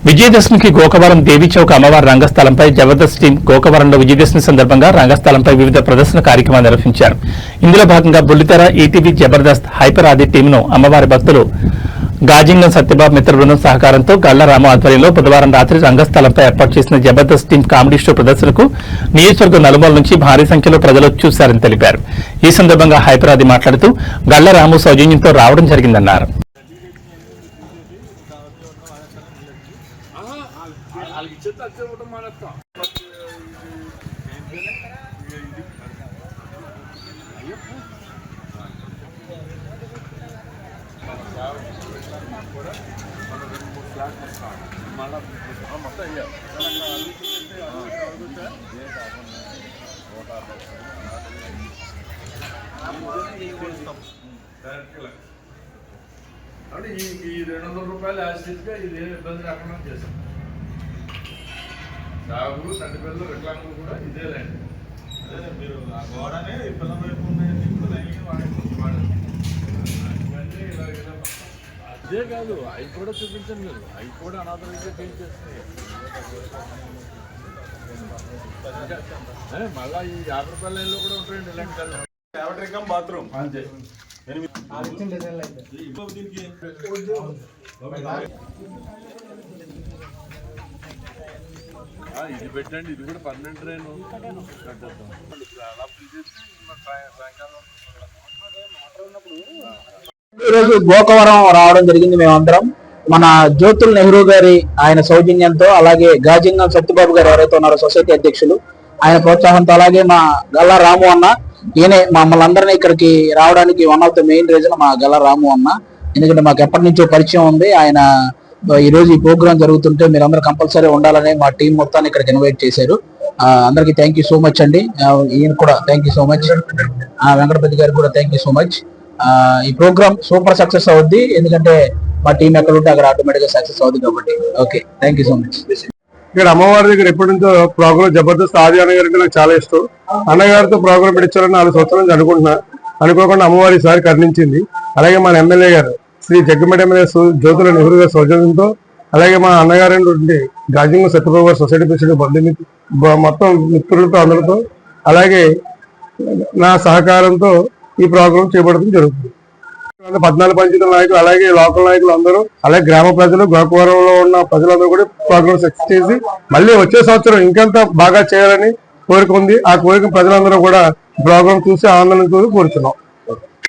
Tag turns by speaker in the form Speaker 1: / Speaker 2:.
Speaker 1: విజయదశమికి గోకవరం దేవి చౌక్ అమ్మవారి రంగస్థలంపై జబర్దస్త్ టీం గోకవరంలో విజయదశమి సందర్భంగా రంగస్థలంపై వివిధ ప్రదర్శన కార్యక్రమాలు నిర్వహించారు. ఇందులో భాగంగా బుల్లితెర, ఈటీవీ, జబర్దస్త్, హైపర్ ఆది టీంను అమ్మవారి భక్తులు గాజింగం సత్యబాబు మిత్ర బృందం సహకారంతో గళ్లరాము ఆధ్వర్యంలో బుధవారం రాత్రి రంగస్థలంపై ఏర్పాటు చేసిన జబర్దస్త్ టీం కామెడీ షో ప్రదర్శనకు నియోజకవర్గం నలుమూల నుంచి భారీ సంఖ్యలో ప్రజలు చూశారని తెలిపారు. ఈ సందర్భంగా హైపర్ ఆది మాట్లాడుతూ గళ్లరాము సౌజన్యంతో రావడం జరిగిందన్నారు.
Speaker 2: అంటే ఈ 200 రూపాయలు యాసిడ్గా ఇది ఏమి ఇబ్బంది రాకుండా చేస్తాం. సాగులు తండ్రి పిల్లలు రిక్లాములు కూడా ఇదే లేండి. అదే మీరు ఆ గోడనే పిల్లల వైపు ఉన్నాయండి. ఇప్పుడు అదే కాదు, అవి కూడా చూపించండి. మీరు అవి కూడా అనాథరైతే చేంజ్ చేస్తున్నాయి. మళ్ళీ ఈ 50 రూపాయల లైన్లో కూడా ఉంటాయండి ఇలాంటి బాత్రూమ్ అంతే. ఇది పెట్టండి, ఇది కూడా 12 ట్రైన్
Speaker 3: ఈరోజు గోకవరం రావడం జరిగింది. మేమందరం మన జ్యోతుల్ నెహ్రూ గారి ఆయన సౌజన్యంతో, అలాగే గాజింగం సత్యబాబు గారు ఎవరైతే ఉన్నారో సొసైటీ అధ్యక్షులు, ఆయన ప్రోత్సాహంతో, అలాగే మా గల్లా రాము అన్న, ఈయనే మమ్మల్ని అందరినీ ఇక్కడికి రావడానికి one of the main reason మా గల్లా రాము అన్న. ఎందుకంటే మాకు ఎప్పటి నుంచో పరిచయం ఉంది. ఆయన ఈ రోజు ఈ ప్రోగ్రామ్ జరుగుతుంటే మీరందరూ కంపల్సరీ ఉండాలని మా టీం మొత్తాన్ని ఇక్కడికి ఇన్వైట్ చేశారు. అందరికి థ్యాంక్ యూ సో మచ్ అండి. ఈయన కూడా thank you so much. Venkatapathi గారికి కూడా థ్యాంక్ యూ సో మచ్. ఈ ప్రోగ్రామ్ సూపర్ సక్సెస్ అవుద్ది, ఎందుకంటే మా టీం ఎక్కడ ఉంటే అక్కడ ఆటోమేటిక్ గా సక్సెస్ అవుతుంది కాబట్టి. Okay, thank you so much.
Speaker 4: ఇక్కడ అమ్మవారి దగ్గర ఎప్పటి నుంచో ప్రోగ్రామ్ జబర్దస్త్ ఆది అన్నగారికి నాకు చాలా ఇష్టం. అన్నగారితో ప్రోగ్రామ్ పెట్టించాలని 4 సంవత్సరాల నుంచి అనుకోకుండా అమ్మవారి ఈసారి కరుణించింది. అలాగే మన ఎమ్మెల్యే గారు శ్రీ జగ్గంపేట ఎమ్మెల్యే జ్యోతుల నెహ్రూ గారి సౌజన్యంతో, అలాగే మా అన్నగారి గాజింగం సత్యబాబు గారు సొసైటీ ప్రెసిడెంట్ మొత్తం మిత్రులతో అందరితో, అలాగే నా సహకారంతో ఈ ప్రోగ్రాం చేపట్టడం జరుగుతుంది. 14 పంచాయతీల నాయకులు, అలాగే లోకల్ నాయకులు అందరూ, అలాగే గ్రామ ప్రజలు, గోకవరంలో ఉన్న ప్రజలందరూ కూడా ప్రోగ్రాం సక్సెస్ చేసి మళ్ళీ వచ్చే సంవత్సరం ఇంకెంత బాగా చేయాలని కోరిక ఉంది. ఆ కోరిక ప్రజలందరూ కూడా ప్రోగ్రాం చూసి ఆనందం కోరుతున్నాం.